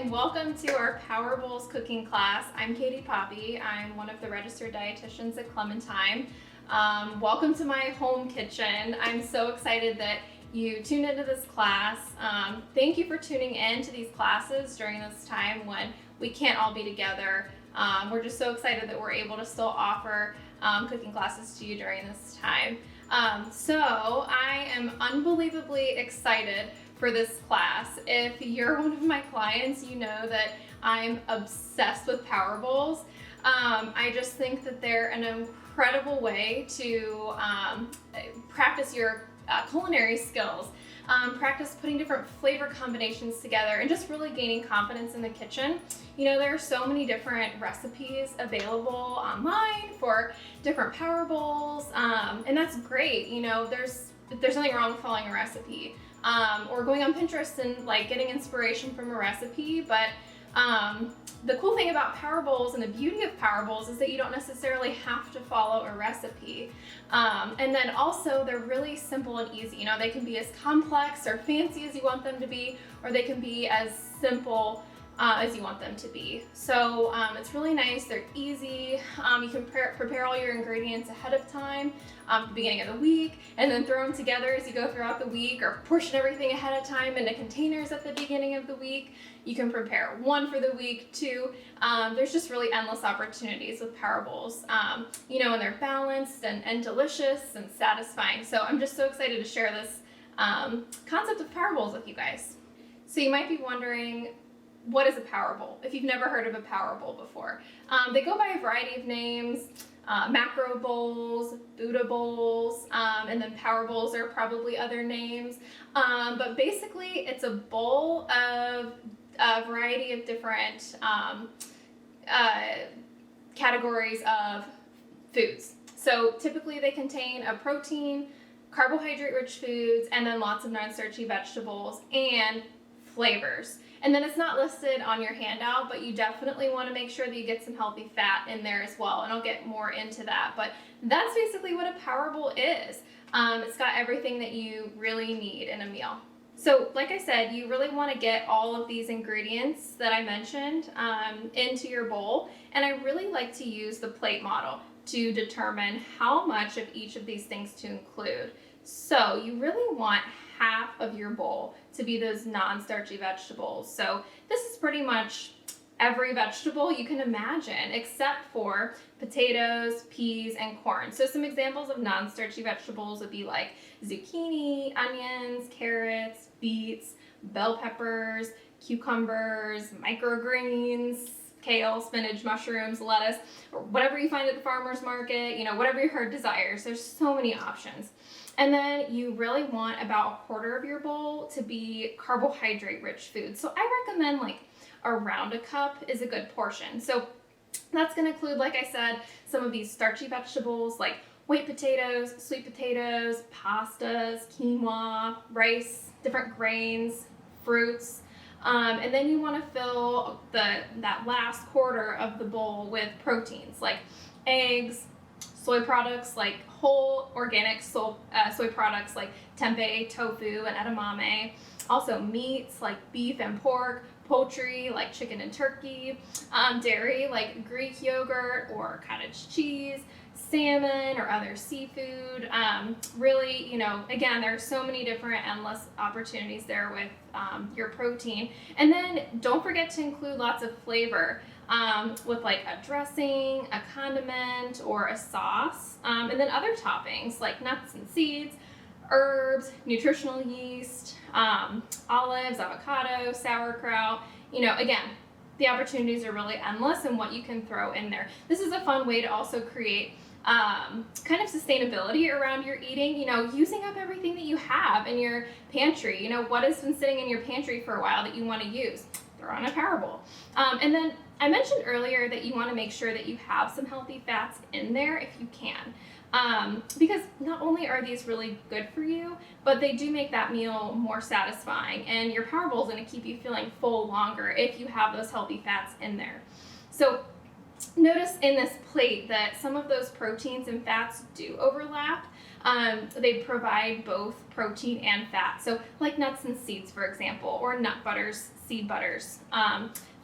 and welcome to our Power Bowls cooking class. I'm Katie Poppy. I'm one of the registered dietitians at Clem&Thyme. Welcome to my home kitchen. I'm so excited that you tuned into this class. Thank you for tuning in to these classes during this time when we can't all be together. We're just so excited that we're able to still offer cooking classes to you during this time. So I am unbelievably excited for this class. If you're one of my clients, you know that I'm obsessed with Power Bowls. I just think that they're an incredible way to practice your culinary skills, practice putting different flavor combinations together, and just really gaining confidence in the kitchen. You know, there are so many different recipes available online for different Power Bowls, and that's great. You know, there's nothing wrong with following a recipe or going on Pinterest and like getting inspiration from a recipe, but the cool thing about Power Bowls and the beauty of Power Bowls is that you don't necessarily have to follow a recipe. And then also they're really simple and easy. You know, they can be as complex or fancy as you want them to be, or they can be as simple as you want them to be. So it's really nice, they're easy. You can prepare all your ingredients ahead of time at the beginning of the week, and then throw them together as you go throughout the week, or portion everything ahead of time into containers at the beginning of the week. You can prepare one for the week, two. There's just really endless opportunities with Power Bowls, you know, and they're balanced and delicious and satisfying. So I'm just so excited to share this concept of Power Bowls with you guys. So you might be wondering, what is a Power Bowl? If you've never heard of a Power Bowl before. They go by a variety of names, macro bowls, Buddha bowls, and then Power Bowls are probably other names. But basically it's a bowl of a variety of different categories of foods. So typically they contain a protein, carbohydrate-rich foods, and then lots of non-starchy vegetables and flavors. And then it's not listed on your handout, but you definitely want to make sure that you get some healthy fat in there as well. And I'll get more into that. But that's basically what a Power Bowl is. It's got everything that you really need in a meal. So like I said, you really want to get all of these ingredients that I mentioned into your bowl. And I really like to use the plate model to determine how much of each of these things to include. So you really want half of your bowl to be those non-starchy vegetables. So this is pretty much every vegetable you can imagine except for potatoes, peas, and corn. So some examples of non-starchy vegetables would be like zucchini, onions, carrots, beets, bell peppers, cucumbers, microgreens, kale, spinach, mushrooms, lettuce, or whatever you find at the farmer's market, you know, whatever your heart desires. There's so many options. And then you really want about a quarter of your bowl to be carbohydrate-rich food. So I recommend like around a cup is a good portion. So that's going to include, like I said, some of these starchy vegetables like white potatoes, sweet potatoes, pastas, quinoa, rice, different grains, fruits. And then you want to fill that last quarter of the bowl with proteins like eggs, soy products like whole organic soy products like tempeh, tofu, and edamame. Also meats like beef and pork, poultry like chicken and turkey, dairy like Greek yogurt or cottage cheese, salmon or other seafood. Really, you know, again, there are so many different endless opportunities there with your protein. And then don't forget to include lots of flavor with like a dressing, a condiment, or a sauce. And then other toppings like nuts and seeds, herbs, nutritional yeast, olives, avocado, sauerkraut. You know, again, the opportunities are really endless in what you can throw in there. This is a fun way to also create kind of sustainability around your eating, you know, using up everything that you have in your pantry. You know, what has been sitting in your pantry for a while that you want to use? Throw on a Power Bowl. And then I mentioned earlier that you want to make sure that you have some healthy fats in there if you can. Because not only are these really good for you, but they do make that meal more satisfying, and your Power Bowl is going to keep you feeling full longer if you have those healthy fats in there. So notice in this plate that some of those proteins and fats do overlap. They provide both protein and fat. So like nuts and seeds, for example, or nut butters, seed butters.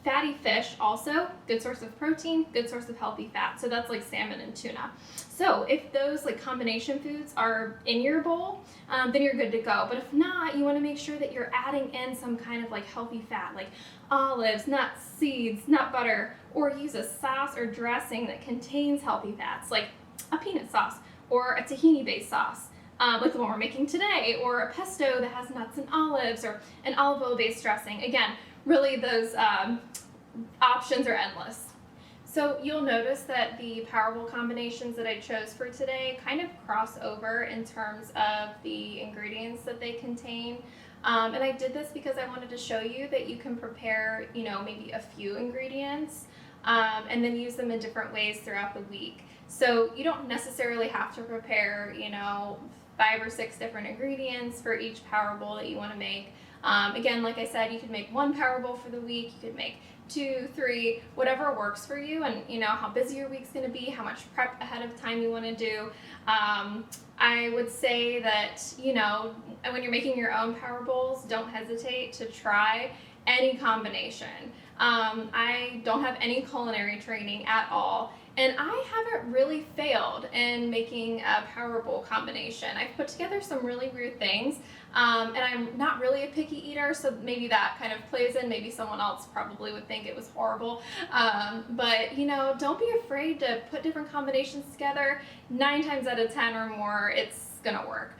Fatty fish also, good source of protein, good source of healthy fat. So that's like salmon and tuna. So if those like combination foods are in your bowl, then you're good to go. But if not, you want to make sure that you're adding in some kind of like healthy fat, like olives, nuts, seeds, nut butter, or use a sauce or dressing that contains healthy fats, like a peanut sauce or a tahini-based sauce, like the one we're making today, or a pesto that has nuts and olives, or an olive oil-based dressing. Again, really those options are endless. So you'll notice that the Power Bowl combinations that I chose for today kind of cross over in terms of the ingredients that they contain. And I did this because I wanted to show you that you can prepare, maybe a few ingredients and then use them in different ways throughout the week. So you don't necessarily have to prepare, 5 or 6 different ingredients for each Power Bowl that you want to make. Again, like I said, you could make 1 Power Bowl for the week, you could make 2, 3, whatever works for you, and how busy your week's going to be, how much prep ahead of time you want to do. I would say that, when you're making your own Power Bowls, don't hesitate to try any combination. I don't have any culinary training at all, and I haven't really failed in making a Power Bowl combination. I've put together some really weird things, and I'm not really a picky eater, so maybe that kind of plays in. Maybe someone else probably would think it was horrible, but don't be afraid to put different combinations together. 9 times out of 10 or more, it's gonna work.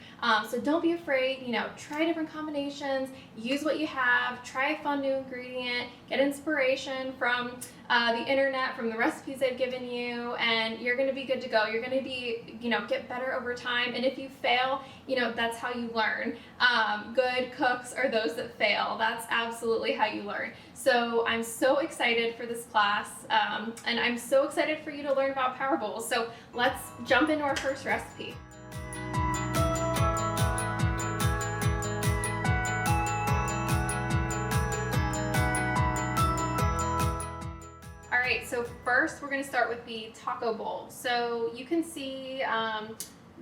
So don't be afraid, try different combinations, use what you have, try a fun new ingredient, get inspiration from the internet, from the recipes I've given you, and you're gonna be good to go. You're gonna be, get better over time, and if you fail, that's how you learn. Good cooks are those that fail. That's absolutely how you learn. So I'm so excited for this class, and I'm so excited for you to learn about Power Bowls. So let's jump into our first recipe. Alright, so first we're going to start with the taco bowl. So you can see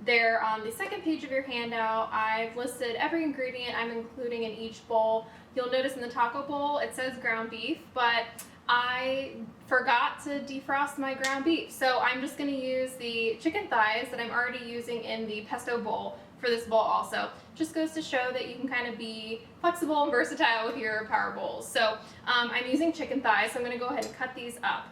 there on the second page of your handout, I've listed every ingredient I'm including in each bowl. You'll notice in the taco bowl it says ground beef, but I forgot to defrost my ground beef. So I'm just going to use the chicken thighs that I'm already using in the pesto bowl for this bowl also. Just goes to show that you can kind of be flexible and versatile with your Power Bowls. So I'm using chicken thighs, so I'm going to go ahead and cut these up.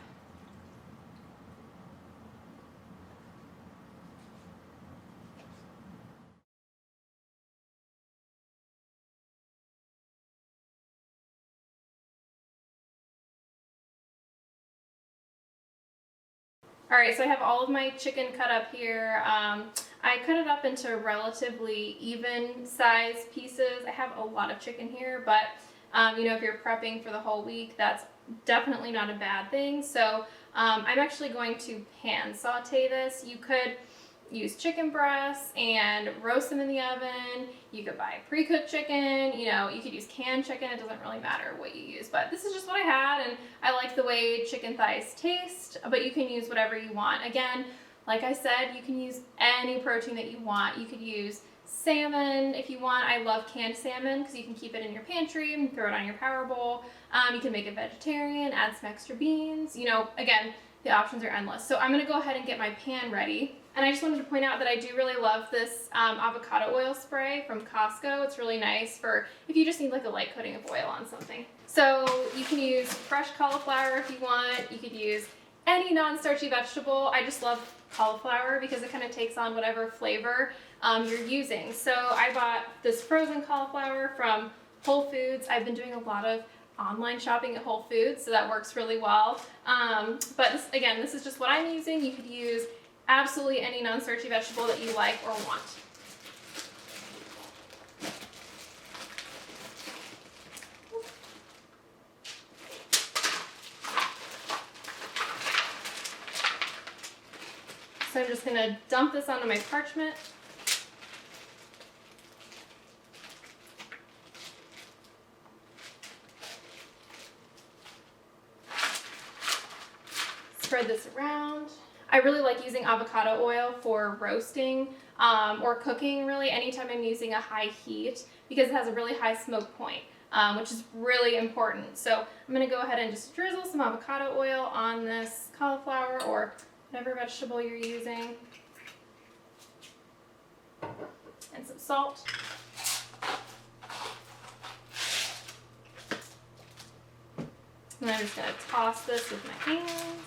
Alright, so I have all of my chicken cut up here. I cut it up into relatively even sized pieces. I have a lot of chicken here, but if you're prepping for the whole week, that's definitely not a bad thing. So I'm actually going to pan saute this. You could use chicken breasts and roast them in the oven. You could buy pre-cooked chicken, you could use canned chicken. It doesn't really matter what you use, but this is just what I had, and I like the way chicken thighs taste, but you can use whatever you want. Again, like I said, you can use any protein that you want. You could use salmon if you want. I love canned salmon because you can keep it in your pantry and throw it on your Power Bowl. You can make it vegetarian, add some extra beans. Again, the options are endless. So I'm going to go ahead and get my pan ready. And I just wanted to point out that I do really love this avocado oil spray from Costco. It's really nice for if you just need like a light coating of oil on something. So you can use fresh cauliflower if you want. You could use any non-starchy vegetable. I just love cauliflower because it kind of takes on whatever flavor you're using. So I bought this frozen cauliflower from Whole Foods. I've been doing a lot of online shopping at Whole Foods, so that works really well. But this is just what I'm using. You could use absolutely any non-starchy vegetable that you like or want. So I'm just going to dump this onto my parchment. Spread this around. I really like using avocado oil for roasting or cooking really anytime I'm using a high heat, because it has a really high smoke point, which is really important. So I'm going to go ahead and just drizzle some avocado oil on this cauliflower or whatever vegetable you're using, and some salt. And I'm just going to toss this with my hands.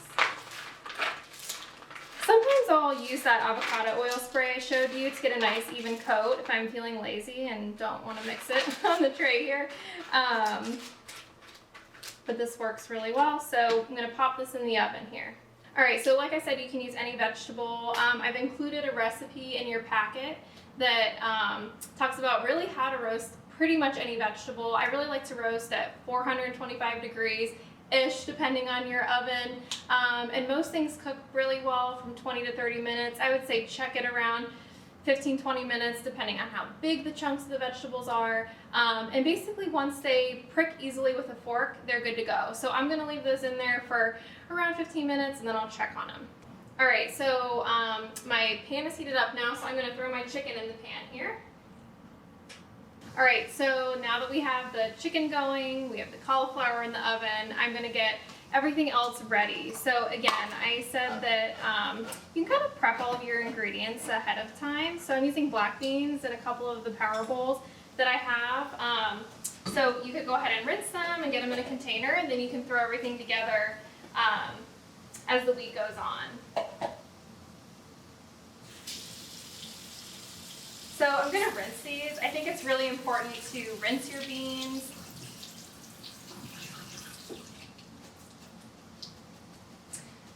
Sometimes I'll use that avocado oil spray I showed you to get a nice even coat if I'm feeling lazy and don't want to mix it on the tray here. But this works really well, so I'm going to pop this in the oven here. Alright, so like I said, you can use any vegetable. I've included a recipe in your packet that talks about really how to roast pretty much any vegetable. I really like to roast at 425 degrees-ish, depending on your oven. And most things cook really well from 20 to 30 minutes. I would say check it around 15-20 minutes, depending on how big the chunks of the vegetables are. And basically, once they prick easily with a fork, they're good to go. So I'm going to leave those in there for around 15 minutes, and then I'll check on them. Alright, so my pan is heated up now, so I'm going to throw my chicken in the pan here. Alright, so now that we have the chicken going, we have the cauliflower in the oven, I'm going to get everything else ready. So again, I said that you can kind of prep all of your ingredients ahead of time. So I'm using black beans in a couple of the power bowls that I have. So you could go ahead and rinse them and get them in a container, and then you can throw everything together as the week goes on. So I'm going to rinse these. I think it's really important to rinse your beans.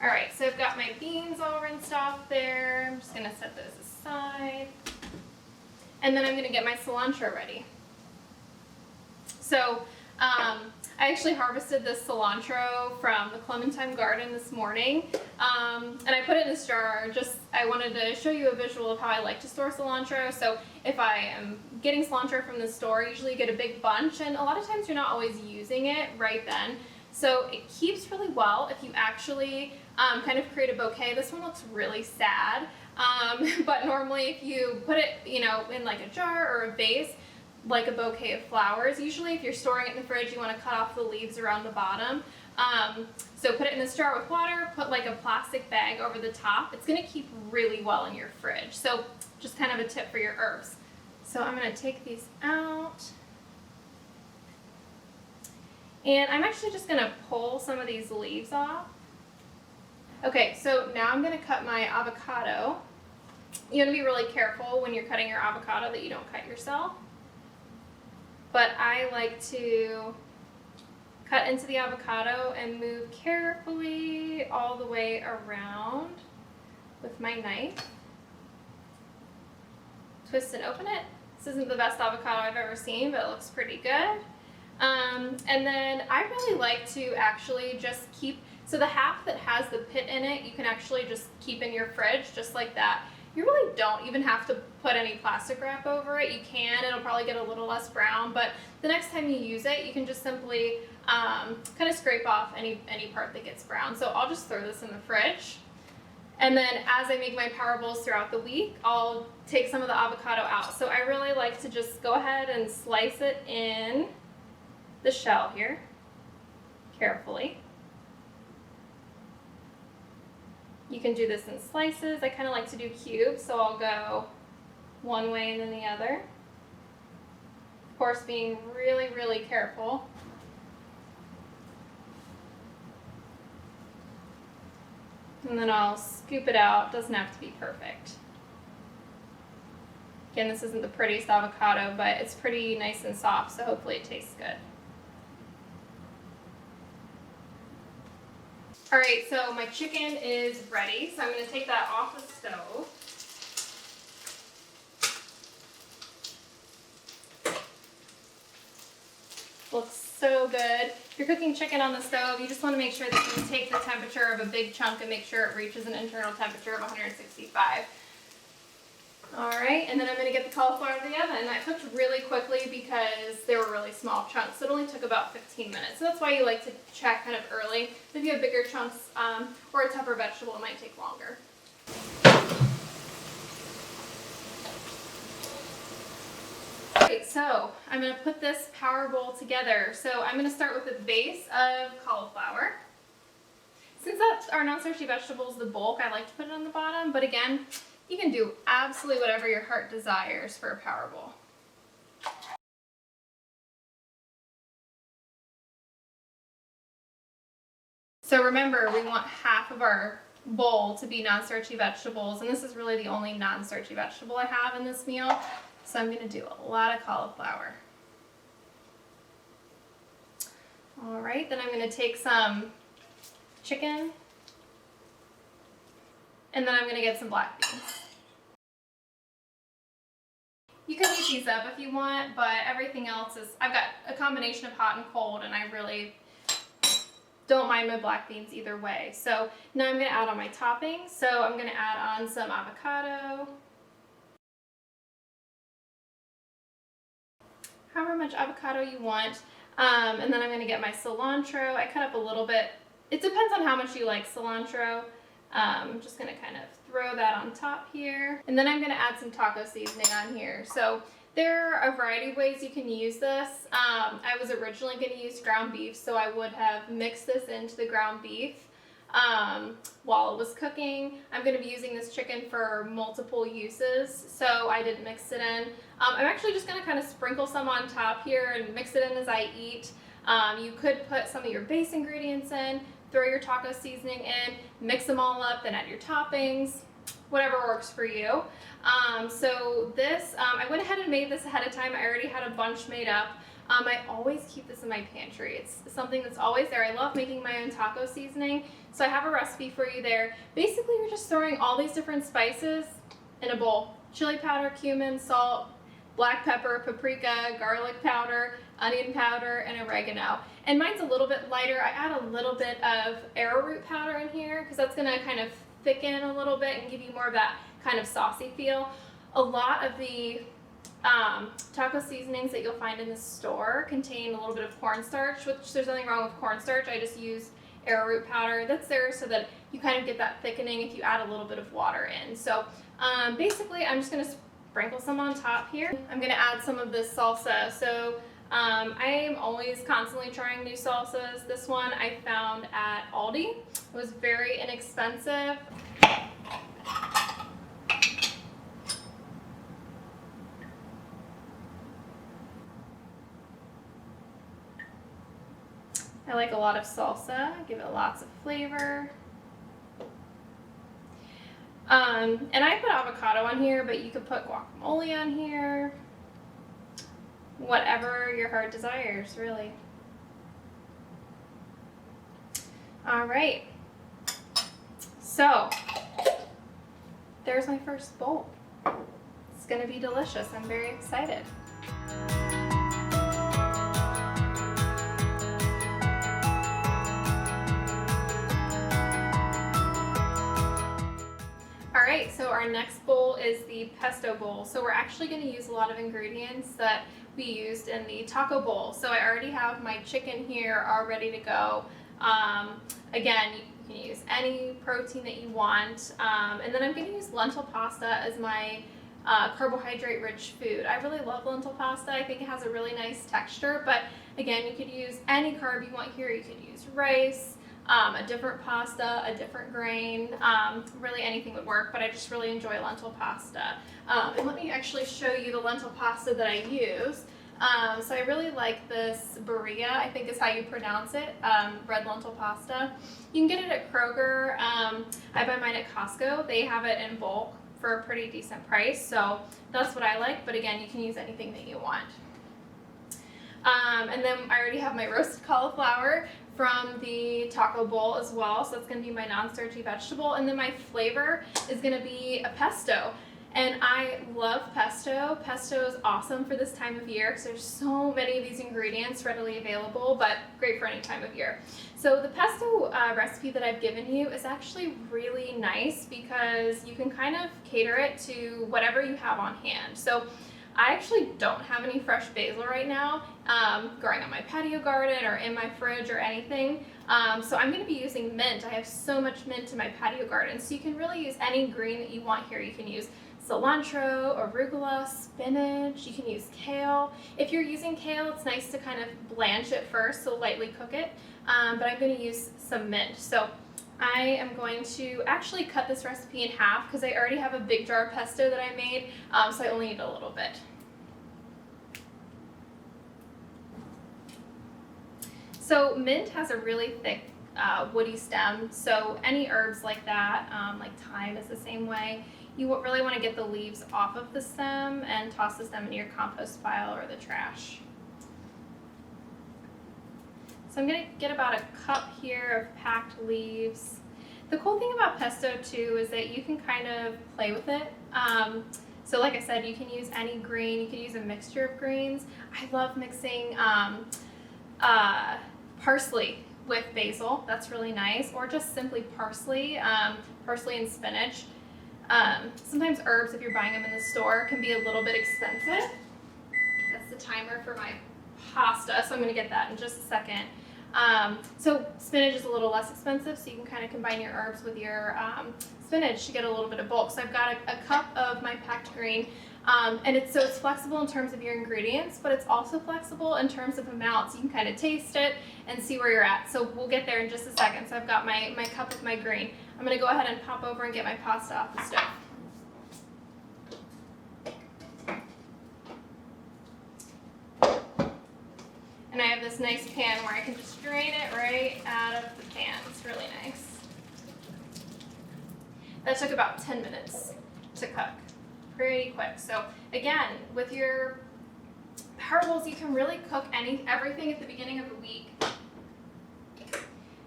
Alright, so I've got my beans all rinsed off there. I'm just going to set those aside. And then I'm going to get my cilantro ready. So I actually harvested this cilantro from the Clem&Thyme garden this morning, and I put it in this jar. I wanted to show you a visual of how I like to store cilantro. So if I am getting cilantro from the store, I usually get a big bunch, and a lot of times you're not always using it right then. So it keeps really well if you actually kind of create a bouquet. This one looks really sad, but normally if you put it, in like a jar or a vase, like a bouquet of flowers. Usually if you're storing it in the fridge, you want to cut off the leaves around the bottom. So put it in this jar with water, put like a plastic bag over the top. It's going to keep really well in your fridge. So just kind of a tip for your herbs. So I'm going to take these out. And I'm actually just going to pull some of these leaves off. Okay, so now I'm going to cut my avocado. You want to be really careful when you're cutting your avocado that you don't cut yourself. But I like to cut into the avocado and move carefully all the way around with my knife. Twist and open it. This isn't the best avocado I've ever seen, but it looks pretty good. And then I really like to actually just keep, so the half that has the pit in it, you can actually just keep in your fridge just like that. You really don't even have to put any plastic wrap over it. You can, it'll probably get a little less brown, but the next time you use it, you can just simply kind of scrape off any part that gets brown. So I'll just throw this in the fridge. And then as I make my power bowls throughout the week, I'll take some of the avocado out. So I really like to just go ahead and slice it in the shell here, carefully. You can do this in slices. I kind of like to do cubes, so I'll go one way and then the other. Of course, being really, really careful. And then I'll scoop it out. Doesn't have to be perfect. Again, this isn't the prettiest avocado, but it's pretty nice and soft, so hopefully it tastes good. Alright, so my chicken is ready, so I'm going to take that off the stove. Looks so good. If you're cooking chicken on the stove, you just want to make sure that you take the temperature of a big chunk and make sure it reaches an internal temperature of 165. Alright, and then I'm going to get the cauliflower out of the oven. That cooked really quickly because they were really small chunks. So it only took about 15 minutes. So that's why you like to check kind of early. If you have bigger chunks or a tougher vegetable, it might take longer. Alright, so I'm going to put this power bowl together. So I'm going to start with the base of cauliflower. Since that's our non-starchy vegetables, the bulk, I like to put it on the bottom, but again, you can do absolutely whatever your heart desires for a power bowl. So remember, we want half of our bowl to be non-starchy vegetables, and this is really the only non-starchy vegetable I have in this meal, so I'm going to do a lot of cauliflower. Alright, then I'm going to take some chicken, and then I'm going to get some black beans. You can heat these up if you want, but everything else is, I've got a combination of hot and cold, and I really don't mind my black beans either way. So now I'm going to add on my toppings. So I'm going to add on some avocado. However much avocado you want. And then I'm going to get my cilantro. I cut up a little bit. It depends on how much you like cilantro. I'm just going to kind of throw that on top here. And then I'm going to add some taco seasoning on here. So there are a variety of ways you can use this. I was originally going to use ground beef, so I would have mixed this into the ground beef while it was cooking. I'm going to be using this chicken for multiple uses, so I didn't mix it in. I'm actually just going to kind of sprinkle some on top here and mix it in as I eat. You could put some of your base ingredients in, throw your taco seasoning in, mix them all up, then add your toppings. Whatever works for you. So this, I went ahead and made this ahead of time. I already had a bunch made up. I always keep this in my pantry. It's something that's always there. I love making my own taco seasoning. So I have a recipe for you there. Basically, you're just throwing all these different spices in a bowl. Chili powder, cumin, salt, black pepper, paprika, garlic powder, onion powder, and oregano. And mine's a little bit lighter. I add a little bit of arrowroot powder in here because that's going to kind of thicken a little bit and give you more of that kind of saucy feel. A lot of the taco seasonings that you'll find in the store contain a little bit of cornstarch, which there's nothing wrong with cornstarch. I just use arrowroot powder that's there so that you kind of get that thickening if you add a little bit of water in. So basically I'm just going to sprinkle some on top here. I'm going to add some of this salsa. So I am always constantly trying new salsas. This one I found at Aldi. It was very inexpensive. I like a lot of salsa, give it lots of flavor. And I put avocado on here, but you could put guacamole on here. Whatever your heart desires, really. All right. So, there's my first bowl. It's gonna be delicious. I'm very excited. Alright, so our next bowl is the Pesto Bowl. So we're actually going to use a lot of ingredients that we used in the taco bowl. So I already have my chicken here all ready to go. Again, you can use any protein that you want. And then I'm going to use lentil pasta as my carbohydrate-rich food. I really love lentil pasta. I think it has a really nice texture. But again, you could use any carb you want here. You could use rice. A different pasta, a different grain, really anything would work, but I just really enjoy lentil pasta. And let me actually show you the lentil pasta that I use. So I really like this Berea, I think is how you pronounce it, red lentil pasta. You can get it at Kroger. I buy mine at Costco. They have it in bulk for a pretty decent price, so that's what I like, but again, you can use anything that you want. And then I already have my roasted cauliflower from the taco bowl as well, so it's going to be my non-starchy vegetable, and then my flavor is going to be a pesto. And I love pesto. Pesto is awesome for this time of year because there's so many of these ingredients readily available, but great for any time of year. So the pesto recipe that I've given you is actually really nice because you can kind of cater it to whatever you have on hand. So I actually don't have any fresh basil right now growing on my patio garden or in my fridge or anything. So I'm going to be using mint. I have so much mint in my patio garden. So you can really use any green that you want here. You can use cilantro, arugula, spinach. You can use kale. If you're using kale, it's nice to kind of blanch it first, so lightly cook it. But I'm going to use some mint. So I am going to actually cut this recipe in half because I already have a big jar of pesto that I made, so I only need a little bit. So mint has a really thick woody stem, so any herbs like that, like thyme is the same way. You really want to get the leaves off of the stem and toss the stem in your compost pile or the trash. So I'm going to get about a cup here of packed leaves. The cool thing about pesto too is that you can kind of play with it. So like I said, you can use any green, you can use a mixture of greens. I love mixing parsley with basil, that's really nice, or just simply parsley, parsley and spinach. Sometimes herbs, if you're buying them in the store, can be a little bit expensive. That's the timer for my pasta, so I'm going to get that in just a second. So spinach is a little less expensive, so you can kind of combine your herbs with your spinach to get a little bit of bulk. So I've got a cup of my packed green, and it's flexible in terms of your ingredients, but it's also flexible in terms of amounts. You can kind of taste it and see where you're at. So we'll get there in just a second. So I've got my cup of my green. I'm going to go ahead and pop over and get my pasta off the stove. And I have this nice pan where I can just drain it right out of the pan. It's really nice. That took about 10 minutes to cook. Pretty quick. So again, with your power bowls, you can really cook everything at the beginning of the week.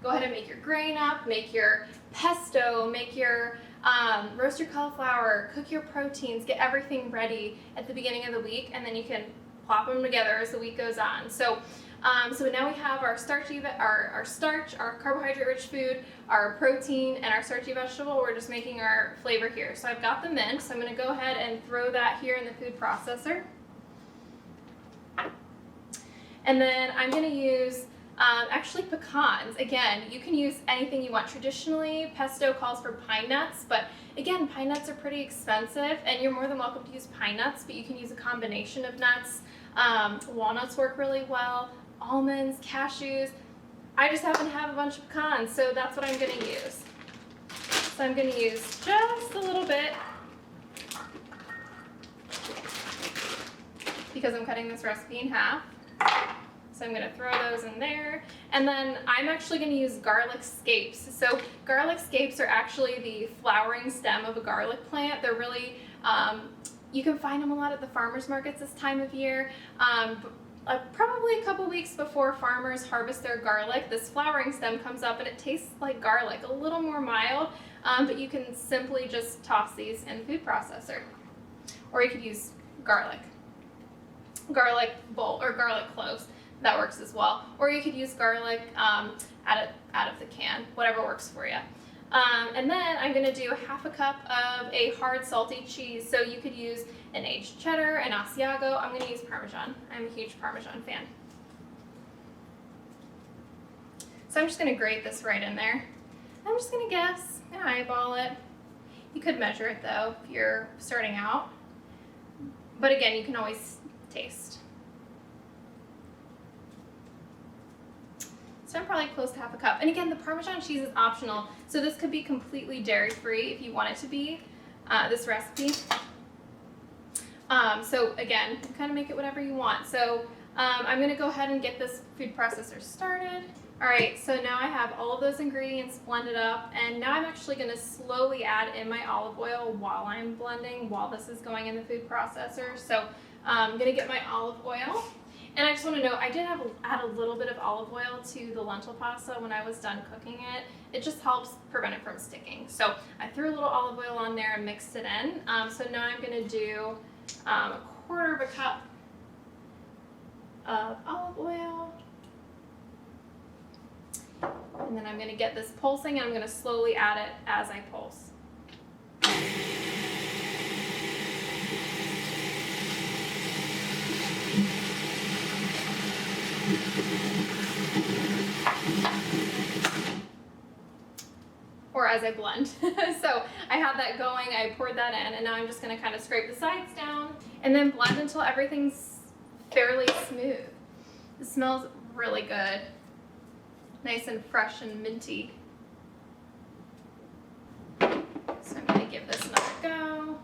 Go ahead and make your grain up, make your pesto, make your roast your cauliflower, cook your proteins, get everything ready at the beginning of the week, and then you can plop them together as the week goes on. So now we have our starch, our carbohydrate-rich food, our protein, and our starchy vegetable. We're just making our flavor here. So I've got the mint, so I'm going to go ahead and throw that here in the food processor. And then I'm going to use actually pecans. Again, you can use anything you want. Traditionally, pesto calls for pine nuts, but again, pine nuts are pretty expensive, and you're more than welcome to use pine nuts, but you can use a combination of nuts. Walnuts work really well, almonds, cashews. I just happen to have a bunch of pecans, so that's what I'm going to use. So I'm going to use just a little bit because I'm cutting this recipe in half. So I'm going to throw those in there. And then I'm actually going to use garlic scapes. So garlic scapes are actually the flowering stem of a garlic plant. They're really, you can find them a lot at the farmers markets this time of year. Probably a couple weeks before farmers harvest their garlic, this flowering stem comes up and it tastes like garlic, a little more mild, but you can simply just toss these in the food processor. Or you could use garlic bowl or garlic cloves. That works as well. Or you could use garlic out of the can, whatever works for you. And then I'm going to do half a cup of a hard salty cheese. So you could use an aged cheddar, an Asiago. I'm going to use Parmesan. I'm a huge Parmesan fan. So I'm just going to grate this right in there. I'm just going to guess and eyeball it. You could measure it though if you're starting out. But again, you can always taste. So I'm probably close to half a cup. And again, the Parmesan cheese is optional. So this could be completely dairy-free if you want it to be, this recipe. So again, you can kind of make it whatever you want. So I'm going to go ahead and get this food processor started. All right, so now I have all of those ingredients blended up. And now I'm actually going to slowly add in my olive oil while I'm blending, while this is going in the food processor. So I'm going to get my olive oil. And I just want to note, I did add a little bit of olive oil to the lentil pasta when I was done cooking it. It just helps prevent it from sticking. So I threw a little olive oil on there and mixed it in. So now I'm going to do a quarter of a cup of olive oil. And then I'm going to get this pulsing and I'm going to slowly add it as I pulse. or as I blend. So I have that going, I poured that in, and now I'm just gonna kind of scrape the sides down and then blend until everything's fairly smooth. It smells really good. Nice and fresh and minty. So I'm gonna give this another go.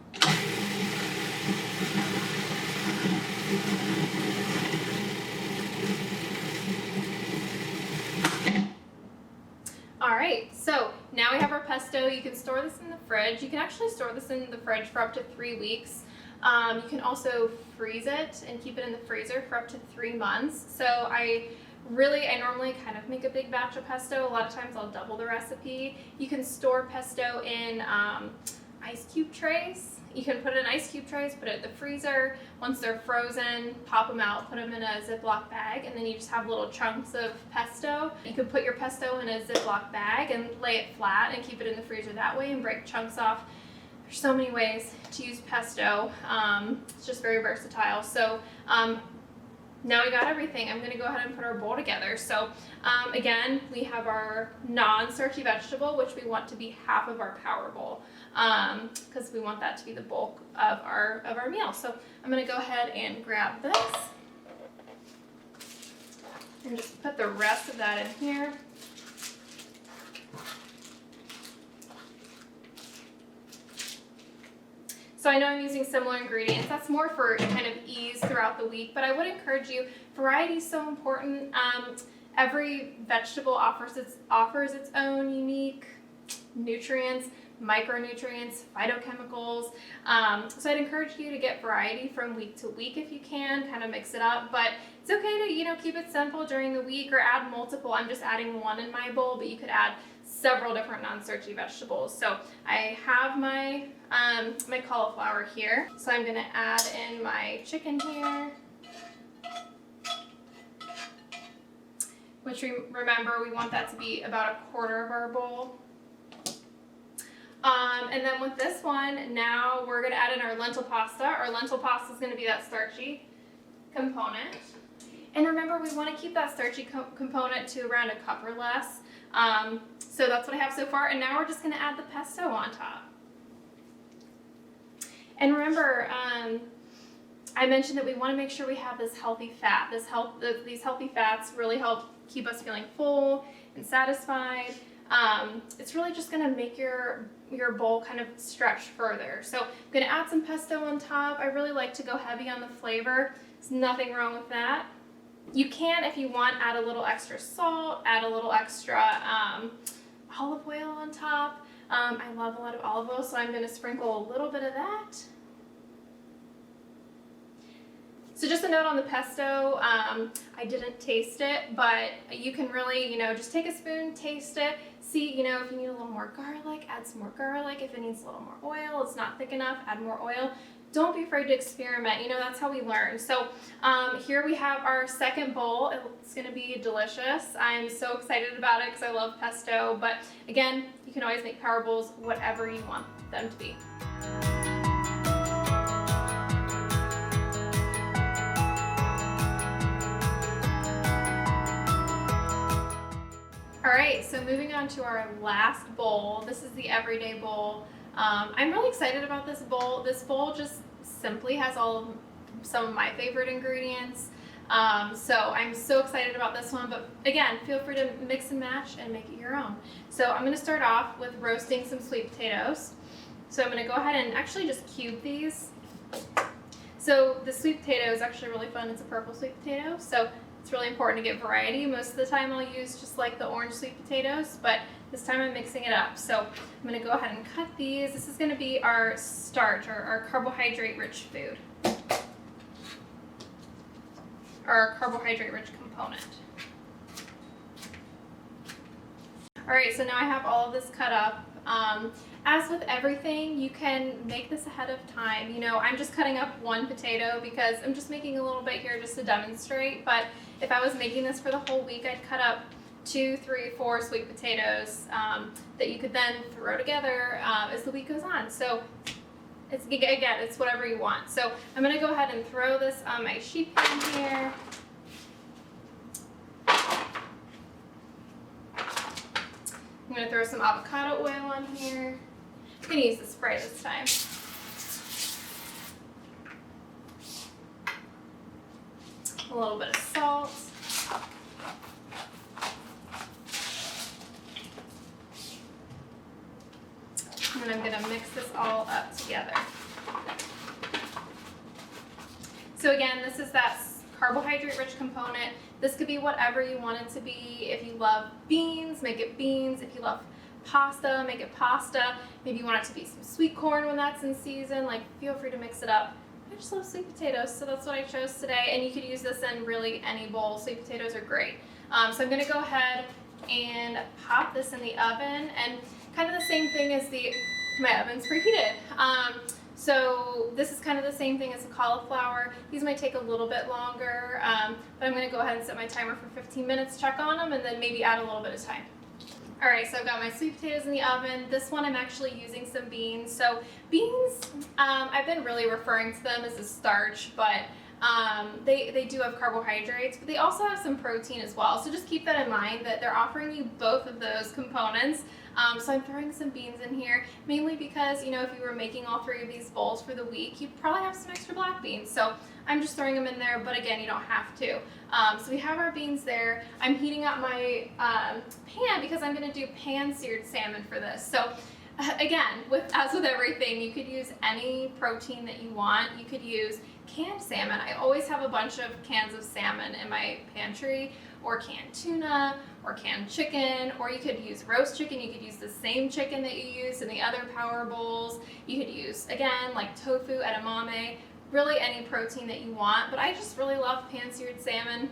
All right, so now we have our pesto. You can store this in the fridge. You can actually store this in the fridge for up to 3 weeks. You can also freeze it and keep it in the freezer for up to 3 months. So I normally kind of make a big batch of pesto. A lot of times I'll double the recipe. You can store pesto in ice cube trays. You can put it in ice cube trays, put it in the freezer. Once they're frozen, pop them out, put them in a Ziploc bag, and then you just have little chunks of pesto. You can put your pesto in a Ziploc bag and lay it flat and keep it in the freezer that way and break chunks off. There's so many ways to use pesto. It's just very versatile. So now we got everything. I'm gonna go ahead and put our bowl together. So again, we have our non-starchy vegetable, which we want to be half of our power bowl, because we want that to be the bulk of our meal. So I'm gonna go ahead and grab this and just put the rest of that in here. So I know I'm using similar ingredients. That's more for kind of ease throughout the week, but I would encourage you, variety is so important. Every vegetable offers its own unique nutrients, micronutrients, phytochemicals. So I'd encourage you to get variety from week to week if you can, kind of mix it up, but it's okay to, keep it simple during the week or add multiple. I'm just adding one in my bowl, but you could add several different non-starchy vegetables. So I have my my cauliflower here. So I'm gonna add in my chicken here, which remember we want that to be about 1/4 of our bowl. And then with this one, now we're gonna add in our lentil pasta. Our lentil pasta is gonna be that starchy component. And remember, we wanna keep that starchy component to around 1 cup or less. So that's what I have so far. And now we're just gonna add the pesto on top. And remember, I mentioned that we wanna make sure we have this healthy fat. These healthy fats really help keep us feeling full and satisfied. It's really just gonna make your bowl kind of stretch further. So I'm gonna add some pesto on top. I really like to go heavy on the flavor. There's nothing wrong with that. You can, if you want, add a little extra salt, add a little extra olive oil on top. I love a lot of olive oil, so I'm gonna sprinkle a little bit of that. So just a note on the pesto, I didn't taste it, but you can really, just take a spoon, taste it, see, if you need a little more garlic, add some more garlic. If it needs a little more oil, it's not thick enough, add more oil. Don't be afraid to experiment, that's how we learn. So here we have our second bowl. It's gonna be delicious. I'm so excited about it because I love pesto, but again, you can always make power bowls whatever you want them to be. All right, so moving on to our last bowl. This is the everyday bowl. I'm really excited about this bowl. This bowl just simply has some of my favorite ingredients. So I'm so excited about this one, but again, feel free to mix and match and make it your own. So I'm gonna start off with roasting some sweet potatoes. So I'm gonna go ahead and actually just cube these. So the sweet potato is actually really fun. It's a purple sweet potato. So it's really important to get variety. Most of the time I'll use just like the orange sweet potatoes, but this time I'm mixing it up. So I'm gonna go ahead and cut these. This is gonna be our starch, or our carbohydrate-rich food, or our carbohydrate-rich component. All right, so now I have all of this cut up. As with everything, you can make this ahead of time. I'm just cutting up one potato because I'm just making a little bit here just to demonstrate, but if I was making this for the whole week, I'd cut up 2, 3, 4 sweet potatoes that you could then throw together as the week goes on. So it's whatever you want. So I'm gonna go ahead and throw this on my sheet pan here. I'm gonna throw some avocado oil on here. I'm gonna use the spray this time. A little bit of salt. And I'm gonna mix this all up together. So again, this is that carbohydrate rich component. This could be whatever you want it to be. If you love beans, make it beans. If you love pasta, make it pasta. Maybe you want it to be some sweet corn when that's in season. Like, feel free to mix it up. I just love sweet potatoes, so that's what I chose today. And you could use this in really any bowl. Sweet potatoes are great. So I'm gonna go ahead and pop this in the oven, and kind of the same thing as my oven's preheated. So this is kind of the same thing as the cauliflower. These might take a little bit longer, but I'm gonna go ahead and set my timer for 15 minutes, check on them, and then maybe add a little bit of time. All right, so I've got my sweet potatoes in the oven. This one I'm actually using some beans. So beans, I've been really referring to them as a starch, but they do have carbohydrates, but they also have some protein as well. So just keep that in mind, that they're offering you both of those components. So I'm throwing some beans in here, mainly because, you know, if you were making all three of these bowls for the week, you'd probably have some extra black beans. So I'm just throwing them in there, but again, you don't have to. So we have our beans there. I'm heating up my pan because I'm gonna do pan-seared salmon for this. So again, as with everything, you could use any protein that you want. You could use canned salmon. I always have a bunch of cans of salmon in my pantry, or canned tuna, or canned chicken, or you could use roast chicken. You could use the same chicken that you use in the other power bowls. You could use, again, like tofu, edamame, really any protein that you want, but I just really love pan-seared salmon.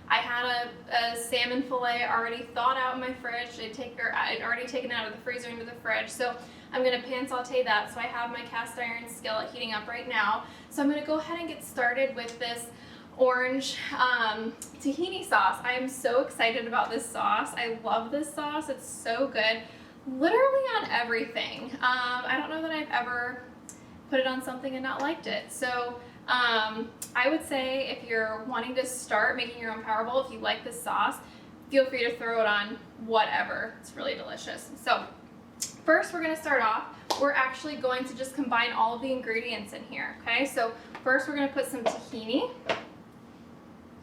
I had a salmon fillet already thawed out in my fridge. I'd already taken it out of the freezer into the fridge, so I'm gonna pan saute that. So I have my cast iron skillet heating up right now. So I'm gonna go ahead and get started with this orange tahini sauce. I am so excited about this sauce. I love this sauce. It's so good. Literally on everything. I don't know that I've ever put it on something and not liked it. So I would say if you're wanting to start making your own power bowl, if you like this sauce, feel free to throw it on whatever. It's really delicious. So first we're gonna start off. We're actually going to just combine all of the ingredients in here, okay? So first we're gonna put some tahini.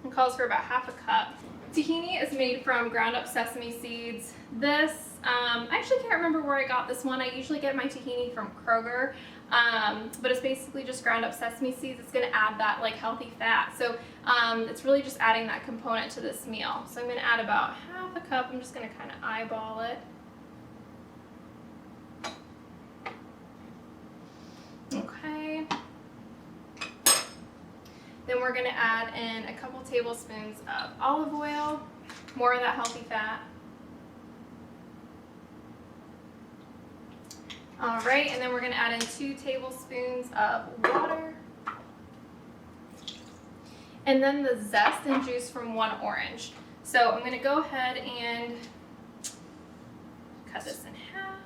It calls for about half a cup. Tahini is made from ground up sesame seeds. This, I actually can't remember where I got this one. I usually get my tahini from Kroger, but it's basically just ground up sesame seeds. It's gonna add that like healthy fat. So it's really just adding that component to this meal. So I'm gonna add about half a cup. I'm just gonna kind of eyeball it. Okay. Then we're gonna add in a couple tablespoons of olive oil, more of that healthy fat. All right, and then we're gonna add in 2 tablespoons of water. And then the zest and juice from 1 orange. So I'm gonna go ahead and cut this in half.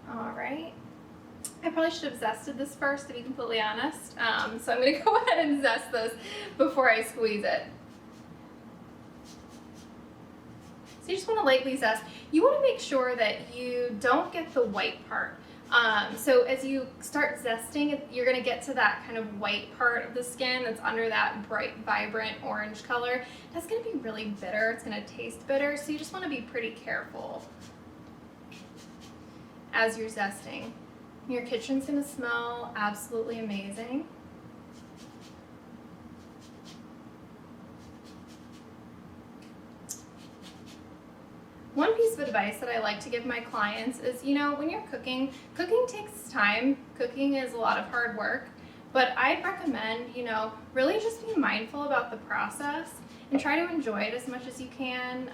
All right. I probably should have zested this first, to be completely honest. So I'm gonna go ahead and zest this before I squeeze it. So you just wanna lightly zest. You wanna make sure that you don't get the white part. So as you start zesting, you're gonna get to that kind of white part of the skin that's under that bright, vibrant orange color. That's gonna be really bitter, it's gonna taste bitter, so you just wanna be pretty careful as you're zesting. Your kitchen's gonna smell absolutely amazing. One piece of advice that I like to give my clients is, you know, when you're cooking, cooking takes time. Cooking is a lot of hard work, but I'd recommend, you know, really just be mindful about the process and try to enjoy it as much as you can.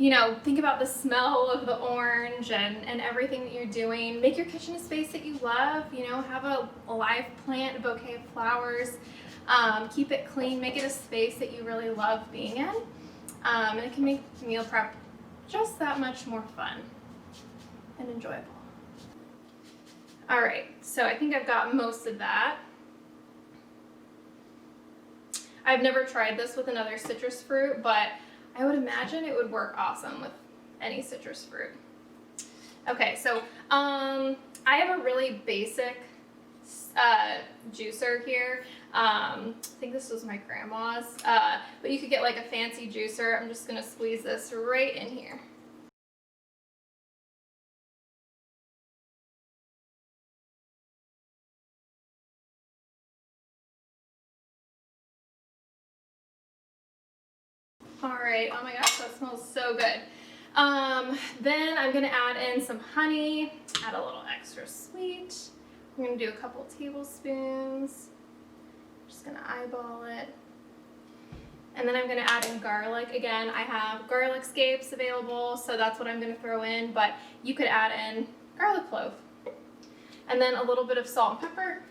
You know, think about the smell of the orange and everything that you're doing. Make your kitchen a space that you love, you know, have a live plant, a bouquet of flowers. Keep it clean, make it a space that you really love being in. And it can make meal prep just that much more fun and enjoyable. All right, so I think I've got most of that. I've never tried this with another citrus fruit, but I would imagine it would work awesome with any citrus fruit. Okay, so I have a really basic juicer here. I think this was my grandma's, but you could get like a fancy juicer. I'm just gonna squeeze this right in here. All right, oh my gosh, that smells so good. Then I'm gonna add in some honey, add a little extra sweet. I'm gonna do a couple tablespoons. Just gonna eyeball it. And then I'm gonna add in garlic. Again, I have garlic scapes available, so that's what I'm gonna throw in, but you could add in garlic clove. And then a little bit of salt and pepper.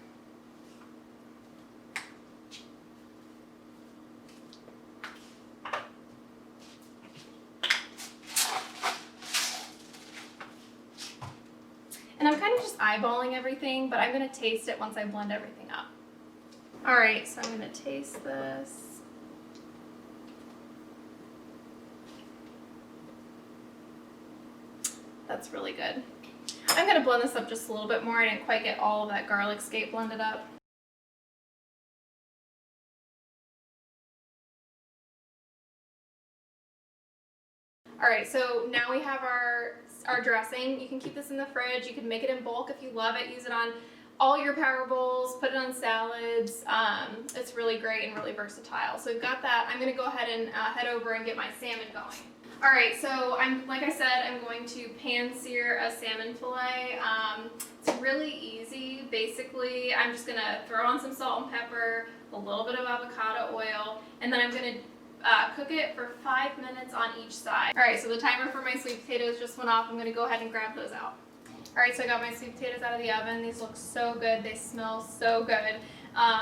And I'm kind of just eyeballing everything, but I'm gonna taste it once I blend everything up. All right, so I'm gonna taste this. That's really good. I'm gonna blend this up just a little bit more. I didn't quite get all of that garlic scape blended up. All right, so now we have our dressing. You can keep this in the fridge. You can make it in bulk if you love it. Use it on all your power bowls, put it on salads. It's really great and really versatile. So we've got that. I'm gonna go ahead and head over and get my salmon going. All right, so like I said, I'm going to pan sear a salmon fillet. It's really easy. Basically, I'm just gonna throw on some salt and pepper, a little bit of avocado oil, and then I'm gonna cook it for 5 minutes on each side. All right, so the timer for my sweet potatoes just went off. I'm gonna go ahead and grab those out. All right, so I got my sweet potatoes out of the oven. These look so good. They smell so good.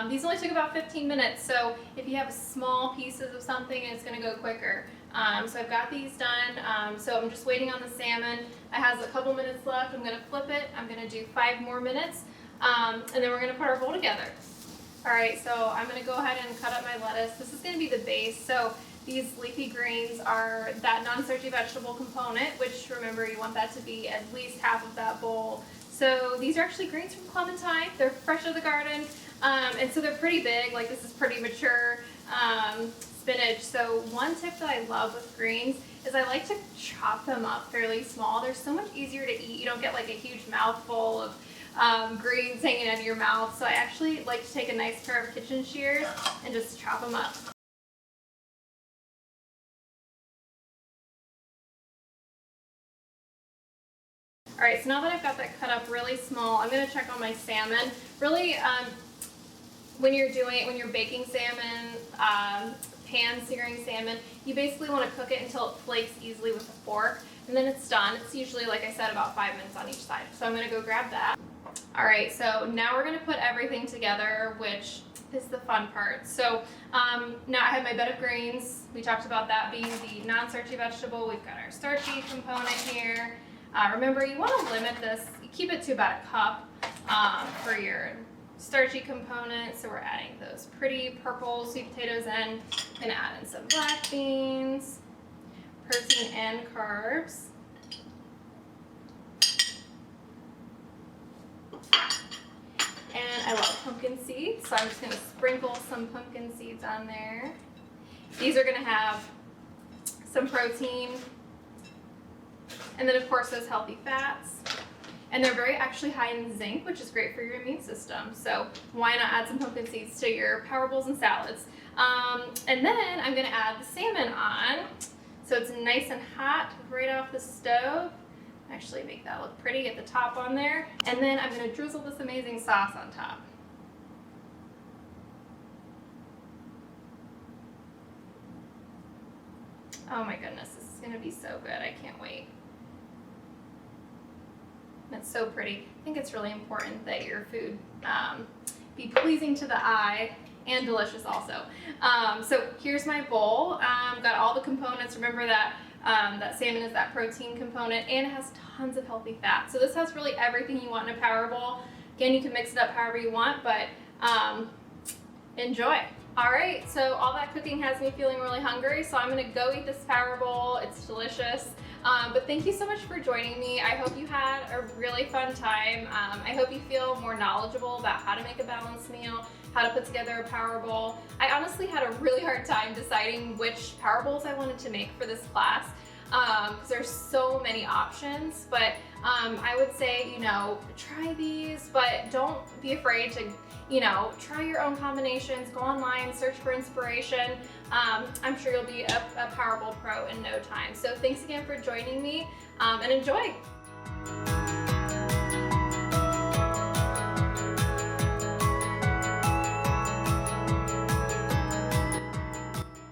These only took about 15 minutes, so if you have small pieces of something, it's gonna go quicker. So I've got these done. So I'm just waiting on the salmon. It has a couple minutes left. I'm gonna flip it. I'm gonna do 5 more minutes, and then we're gonna put our bowl together. All right, so I'm gonna go ahead and cut up my lettuce. This is gonna be the base. So these leafy greens are that non-starchy vegetable component, which remember you want that to be at least half of that bowl. So these are actually greens from Clem&Thyme. They're fresh out of the garden, and so they're pretty big. Like this is pretty mature spinach. So one tip that I love with greens is I like to chop them up fairly small. They're so much easier to eat. You don't get like a huge mouthful of greens hanging out of your mouth. So I actually like to take a nice pair of kitchen shears and just chop them up. All right, so now that I've got that cut up really small, I'm gonna check on my salmon. Really, when you're baking salmon, pan searing salmon, you basically want to cook it until it flakes easily with a fork, and then it's done. It's usually, like I said, about 5 minutes on each side. So I'm gonna go grab that. All right, so now we're gonna put everything together, which is the fun part. So now I have my bed of greens. We talked about that being the non-starchy vegetable. We've got our starchy component here. Remember, you want to limit this. You keep it to about a cup for your starchy component. So we're adding those pretty purple sweet potatoes in. Gonna add in some black beans, protein and carbs. And I love pumpkin seeds, so I'm just gonna sprinkle some pumpkin seeds on there. These are gonna have some protein, and then of course those healthy fats. And they're very actually high in zinc, which is great for your immune system. So why not add some pumpkin seeds to your power bowls and salads? And then I'm gonna add the salmon on. So it's nice and hot right off the stove. Actually make that look pretty, get the top on there. And then I'm gonna drizzle this amazing sauce on top. Oh my goodness, this is gonna be so good, I can't wait. And it's so pretty. I think it's really important that your food be pleasing to the eye and delicious also. So here's my bowl. Got all the components. Remember that that salmon is that protein component, and it has tons of healthy fat. So this has really everything you want in a power bowl. Again, you can mix it up however you want, but enjoy. All right, so all that cooking has me feeling really hungry, so I'm gonna go eat this Power Bowl. It's delicious. But thank you so much for joining me. I hope you had a really fun time. I hope you feel more knowledgeable about how to make a balanced meal, how to put together a Power Bowl. I honestly had a really hard time deciding which Power Bowls I wanted to make for this class, because there's so many options. But I would say, you know, try these, but don't be afraid to, you know, try your own combinations. Go online, search for inspiration. I'm sure you'll be a Power Bowl pro in no time. So thanks again for joining me, and enjoy.